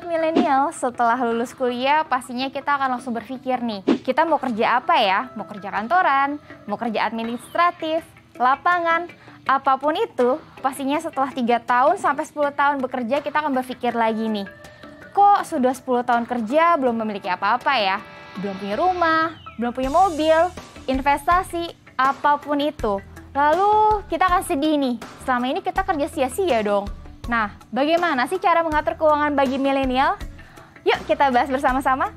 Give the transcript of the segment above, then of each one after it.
Sobat milenial, setelah lulus kuliah pastinya kita akan langsung berpikir nih, kita mau kerja apa ya? Mau kerja kantoran, mau kerja administratif, lapangan, apapun itu, pastinya setelah 3 tahun sampai 10 tahun bekerja kita akan berpikir lagi nih, kok sudah 10 tahun kerja belum memiliki apa-apa ya? Belum punya rumah, belum punya mobil, investasi, apapun itu. Lalu kita akan sedih nih, selama ini kita kerja sia-sia dong. Nah, bagaimana sih cara mengatur keuangan bagi milenial? Yuk kita bahas bersama-sama.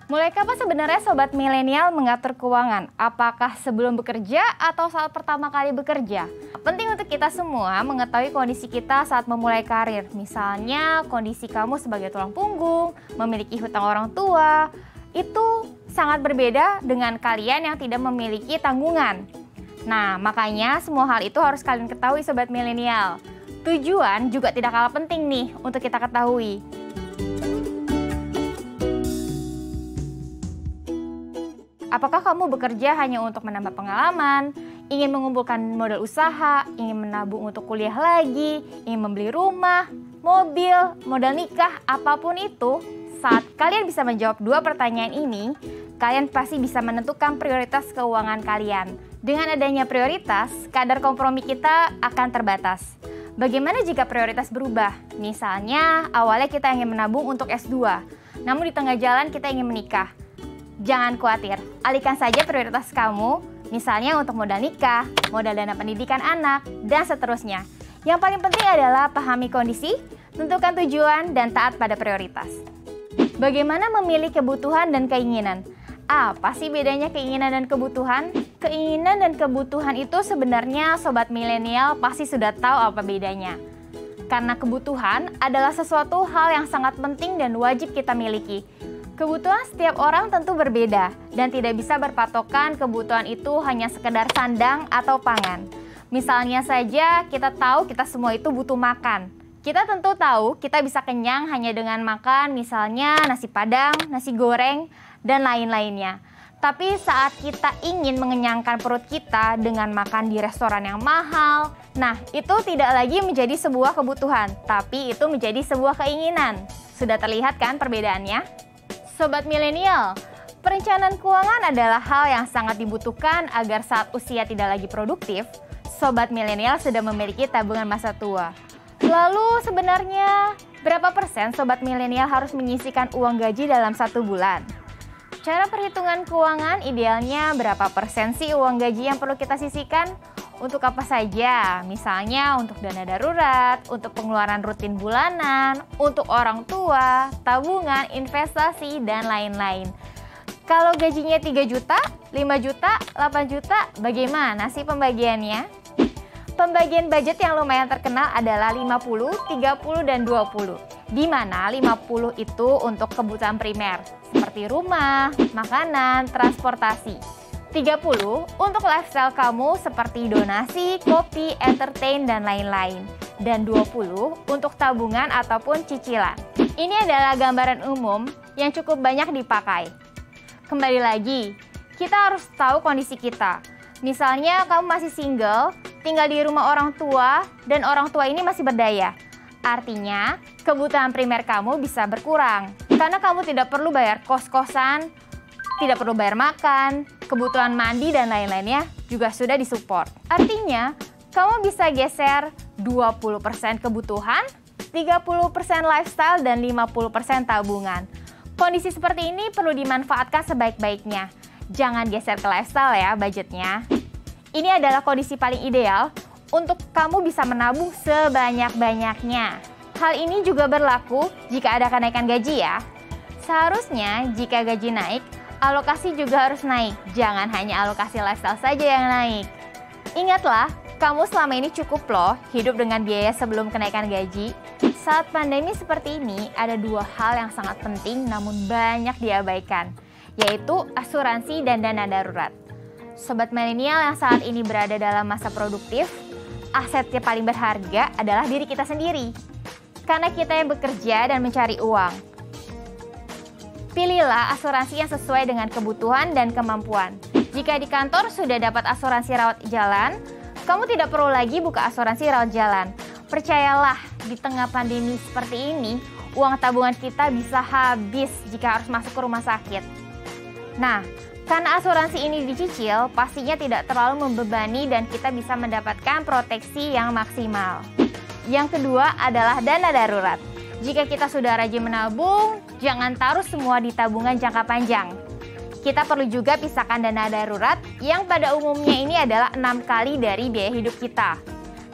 Mulai kapan sebenarnya sobat milenial mengatur keuangan? Apakah sebelum bekerja atau saat pertama kali bekerja? Penting untuk kita semua mengetahui kondisi kita saat memulai karir. Misalnya kondisi kamu sebagai tulang punggung, memiliki hutang orang tua, itu sangat berbeda dengan kalian yang tidak memiliki tanggungan. Nah, makanya semua hal itu harus kalian ketahui sobat milenial. Tujuan juga tidak kalah penting nih untuk kita ketahui. Apakah kamu bekerja hanya untuk menambah pengalaman, ingin mengumpulkan modal usaha, ingin menabung untuk kuliah lagi, ingin membeli rumah, mobil, modal nikah, apapun itu? Saat kalian bisa menjawab 2 pertanyaan ini, kalian pasti bisa menentukan prioritas keuangan kalian. Dengan adanya prioritas, kadar kompromi kita akan terbatas. Bagaimana jika prioritas berubah? Misalnya, awalnya kita ingin menabung untuk S2, namun di tengah jalan kita ingin menikah. Jangan khawatir, alihkan saja prioritas kamu, misalnya untuk modal nikah, modal dana pendidikan anak, dan seterusnya. Yang paling penting adalah pahami kondisi, tentukan tujuan, dan taat pada prioritas. Bagaimana memilih kebutuhan dan keinginan? Apa sih bedanya keinginan dan kebutuhan? Keinginan dan kebutuhan itu sebenarnya sobat milenial pasti sudah tahu apa bedanya. Karena kebutuhan adalah sesuatu hal yang sangat penting dan wajib kita miliki. Kebutuhan setiap orang tentu berbeda dan tidak bisa berpatokan kebutuhan itu hanya sekedar sandang atau pangan. Misalnya saja kita tahu kita semua itu butuh makan. Kita tentu tahu kita bisa kenyang hanya dengan makan misalnya nasi padang, nasi goreng, dan lain-lainnya. Tapi saat kita ingin mengenyangkan perut kita dengan makan di restoran yang mahal, nah itu tidak lagi menjadi sebuah kebutuhan, tapi itu menjadi sebuah keinginan. Sudah terlihat kan perbedaannya? Sobat milenial, perencanaan keuangan adalah hal yang sangat dibutuhkan agar saat usia tidak lagi produktif, sobat milenial sudah memiliki tabungan masa tua. Lalu sebenarnya berapa persen sobat milenial harus menyisihkan uang gaji dalam 1 bulan? Cara perhitungan keuangan idealnya berapa persen sih uang gaji yang perlu kita sisihkan? Untuk apa saja? Misalnya untuk dana darurat, untuk pengeluaran rutin bulanan, untuk orang tua, tabungan, investasi, dan lain-lain. Kalau gajinya 3 juta, 5 juta, 8 juta, bagaimana sih pembagiannya? Pembagian budget yang lumayan terkenal adalah 50, 30, dan 20. Di mana 50 itu untuk kebutuhan primer, seperti rumah, makanan, transportasi. 30 untuk lifestyle kamu seperti donasi, kopi, entertain, dan lain-lain. Dan 20 untuk tabungan ataupun cicilan. Ini adalah gambaran umum yang cukup banyak dipakai. Kembali lagi, kita harus tahu kondisi kita. Misalnya kamu masih single, tinggal di rumah orang tua, dan orang tua ini masih berdaya. Artinya, kebutuhan primer kamu bisa berkurang. Karena kamu tidak perlu bayar kos-kosan, tidak perlu bayar makan, kebutuhan mandi dan lain-lainnya juga sudah disupport. Artinya, kamu bisa geser 20% kebutuhan, 30% lifestyle, dan 50% tabungan. Kondisi seperti ini perlu dimanfaatkan sebaik-baiknya. Jangan geser ke lifestyle ya budgetnya. Ini adalah kondisi paling ideal untuk kamu bisa menabung sebanyak-banyaknya. Hal ini juga berlaku jika ada kenaikan gaji ya. Seharusnya jika gaji naik, alokasi juga harus naik, jangan hanya alokasi lifestyle saja yang naik. Ingatlah, kamu selama ini cukup loh hidup dengan biaya sebelum kenaikan gaji. Saat pandemi seperti ini, ada 2 hal yang sangat penting namun banyak diabaikan, yaitu asuransi dan dana darurat. Sobat milenial yang saat ini berada dalam masa produktif, asetnya paling berharga adalah diri kita sendiri. Karena kita yang bekerja dan mencari uang. Pilihlah asuransi yang sesuai dengan kebutuhan dan kemampuan. Jika di kantor sudah dapat asuransi rawat jalan, kamu tidak perlu lagi buka asuransi rawat jalan. Percayalah, di tengah pandemi seperti ini, uang tabungan kita bisa habis jika harus masuk ke rumah sakit. Nah, karena asuransi ini dicicil, pastinya tidak terlalu membebani dan kita bisa mendapatkan proteksi yang maksimal. Yang kedua adalah dana darurat. Jika kita sudah rajin menabung, jangan taruh semua di tabungan jangka panjang. Kita perlu juga pisahkan dana darurat yang pada umumnya ini adalah 6 kali dari biaya hidup kita.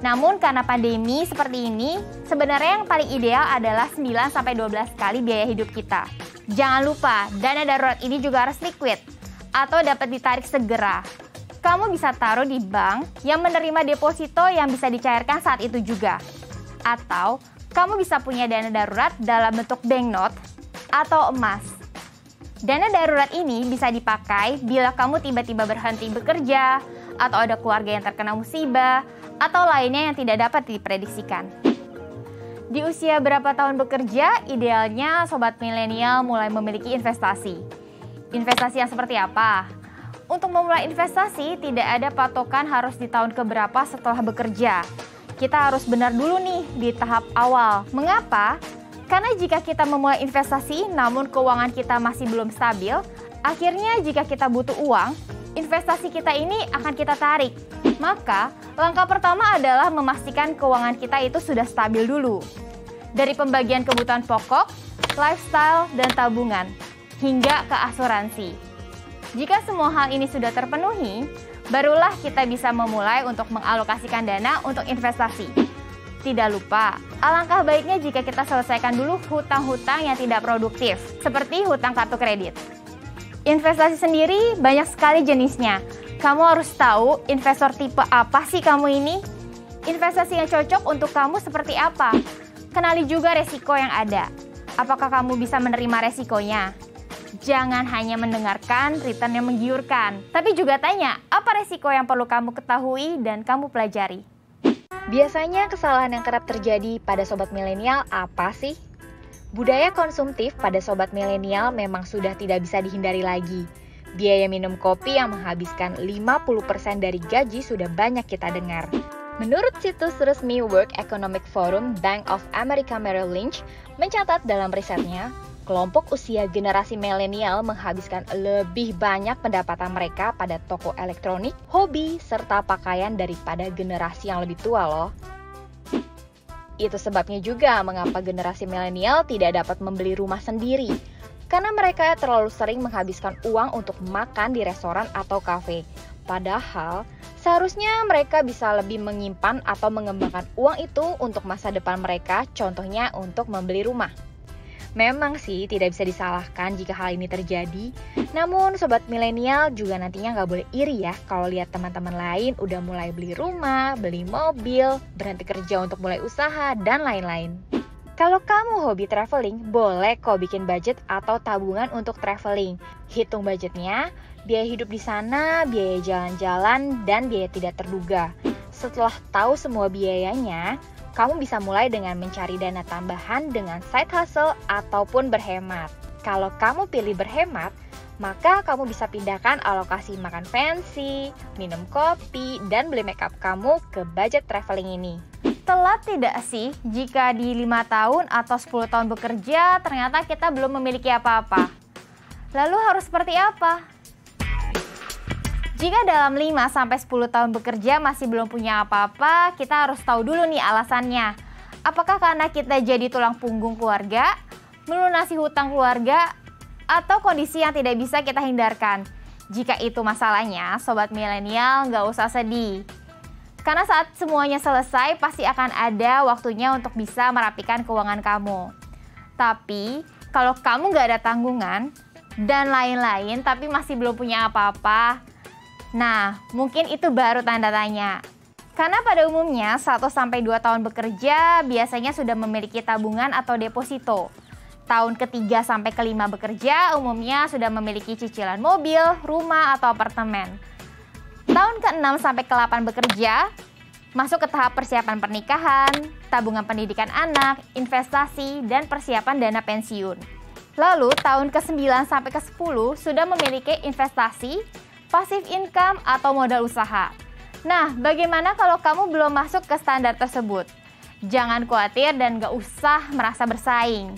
Namun karena pandemi seperti ini, sebenarnya yang paling ideal adalah 9-12 kali biaya hidup kita. Jangan lupa, dana darurat ini juga harus liquid atau dapat ditarik segera. Kamu bisa taruh di bank yang menerima deposito yang bisa dicairkan saat itu juga. Atau kamu bisa punya dana darurat dalam bentuk banknote atau emas. Dana darurat ini bisa dipakai bila kamu tiba-tiba berhenti bekerja, atau ada keluarga yang terkena musibah, atau lainnya yang tidak dapat diprediksikan. Di usia berapa tahun bekerja, idealnya sobat milenial mulai memiliki investasi. Investasi yang seperti apa? Untuk memulai investasi, tidak ada patokan harus di tahun keberapa setelah bekerja. Kita harus benar dulu nih di tahap awal. Mengapa? Karena jika kita memulai investasi namun keuangan kita masih belum stabil, akhirnya jika kita butuh uang, investasi kita ini akan kita tarik. Maka, langkah pertama adalah memastikan keuangan kita itu sudah stabil dulu. Dari pembagian kebutuhan pokok, lifestyle, dan tabungan, hingga ke asuransi. Jika semua hal ini sudah terpenuhi, barulah kita bisa memulai untuk mengalokasikan dana untuk investasi. Tidak lupa, alangkah baiknya jika kita selesaikan dulu hutang-hutang yang tidak produktif, seperti hutang kartu kredit. Investasi sendiri banyak sekali jenisnya. Kamu harus tahu investor tipe apa sih kamu ini? Investasi yang cocok untuk kamu seperti apa? Kenali juga resiko yang ada. Apakah kamu bisa menerima resikonya? Jangan hanya mendengarkan return yang menggiurkan, tapi juga tanya apa resiko yang perlu kamu ketahui dan kamu pelajari. Biasanya kesalahan yang kerap terjadi pada sobat milenial apa sih? Budaya konsumtif pada sobat milenial memang sudah tidak bisa dihindari lagi. Biaya minum kopi yang menghabiskan 50% dari gaji sudah banyak kita dengar. Menurut situs resmi World Economic Forum, Bank of America Merrill Lynch mencatat dalam risetnya, kelompok usia generasi milenial menghabiskan lebih banyak pendapatan mereka pada toko elektronik, hobi, serta pakaian daripada generasi yang lebih tua loh. Itu sebabnya juga mengapa generasi milenial tidak dapat membeli rumah sendiri, karena mereka terlalu sering menghabiskan uang untuk makan di restoran atau kafe. Padahal, seharusnya mereka bisa lebih menyimpan atau mengembangkan uang itu untuk masa depan mereka, contohnya untuk membeli rumah. Memang sih tidak bisa disalahkan jika hal ini terjadi, namun sobat milenial juga nantinya nggak boleh iri ya kalau lihat teman-teman lain udah mulai beli rumah, beli mobil, berhenti kerja untuk mulai usaha, dan lain-lain. Kalau kamu hobi traveling, boleh kok bikin budget atau tabungan untuk traveling. Hitung budgetnya, biaya hidup di sana, biaya jalan-jalan, dan biaya tidak terduga. Setelah tahu semua biayanya, kamu bisa mulai dengan mencari dana tambahan dengan side hustle ataupun berhemat. Kalau kamu pilih berhemat, maka kamu bisa pindahkan alokasi makan fancy, minum kopi, dan beli makeup kamu ke budget traveling ini. Telat tidak sih jika di 5 tahun atau 10 tahun bekerja ternyata kita belum memiliki apa-apa? Lalu harus seperti apa? Jika dalam 5-10 tahun bekerja masih belum punya apa-apa, kita harus tahu dulu nih alasannya. Apakah karena kita jadi tulang punggung keluarga, melunasi hutang keluarga, atau kondisi yang tidak bisa kita hindarkan? Jika itu masalahnya, sobat milenial nggak usah sedih. Karena saat semuanya selesai, pasti akan ada waktunya untuk bisa merapikan keuangan kamu. Tapi, kalau kamu nggak ada tanggungan, dan lain-lain, tapi masih belum punya apa-apa, nah, mungkin itu baru tanda tanya. Karena pada umumnya 1-2 tahun bekerja biasanya sudah memiliki tabungan atau deposito. Tahun ke-3 sampai ke-5 bekerja umumnya sudah memiliki cicilan mobil, rumah, atau apartemen. Tahun ke-6 sampai ke-8 bekerja masuk ke tahap persiapan pernikahan, tabungan pendidikan anak, investasi, dan persiapan dana pensiun. Lalu tahun ke-9 sampai ke-10 sudah memiliki investasi, passive income atau modal usaha. Nah, bagaimana kalau kamu belum masuk ke standar tersebut? Jangan khawatir dan gak usah merasa bersaing.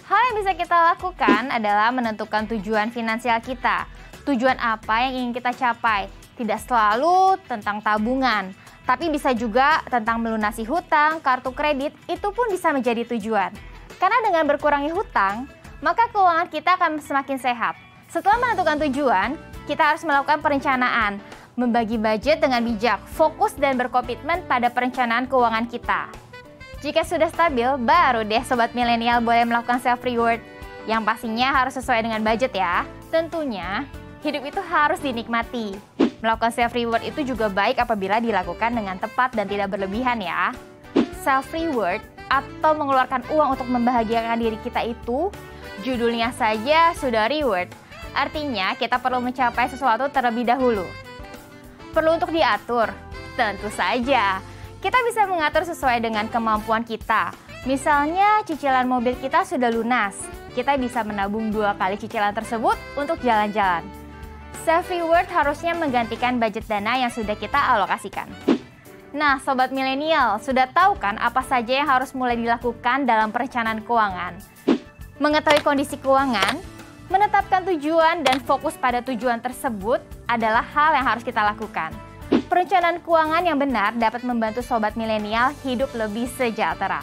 Hal yang bisa kita lakukan adalah menentukan tujuan finansial kita. Tujuan apa yang ingin kita capai? Tidak selalu tentang tabungan, tapi bisa juga tentang melunasi hutang, kartu kredit, itu pun bisa menjadi tujuan. Karena dengan berkurangi hutang, maka keuangan kita akan semakin sehat. Setelah menentukan tujuan, kita harus melakukan perencanaan, membagi budget dengan bijak, fokus dan berkomitmen pada perencanaan keuangan kita. Jika sudah stabil, baru deh Sobat Milenial boleh melakukan self-reward. Yang pastinya harus sesuai dengan budget ya. Tentunya, hidup itu harus dinikmati. Melakukan self-reward itu juga baik apabila dilakukan dengan tepat dan tidak berlebihan ya. Self-reward atau mengeluarkan uang untuk membahagiakan diri kita itu, judulnya saja sudah reward. Artinya, kita perlu mencapai sesuatu terlebih dahulu. Perlu untuk diatur? Tentu saja. Kita bisa mengatur sesuai dengan kemampuan kita. Misalnya cicilan mobil kita sudah lunas, kita bisa menabung 2 kali cicilan tersebut untuk jalan-jalan. Self-reward harusnya menggantikan budget dana yang sudah kita alokasikan. Nah, Sobat Milenial, sudah tahu kan apa saja yang harus mulai dilakukan dalam perencanaan keuangan? Mengetahui kondisi keuangan, menetapkan tujuan dan fokus pada tujuan tersebut adalah hal yang harus kita lakukan. Perencanaan keuangan yang benar dapat membantu Sobat Milenial hidup lebih sejahtera.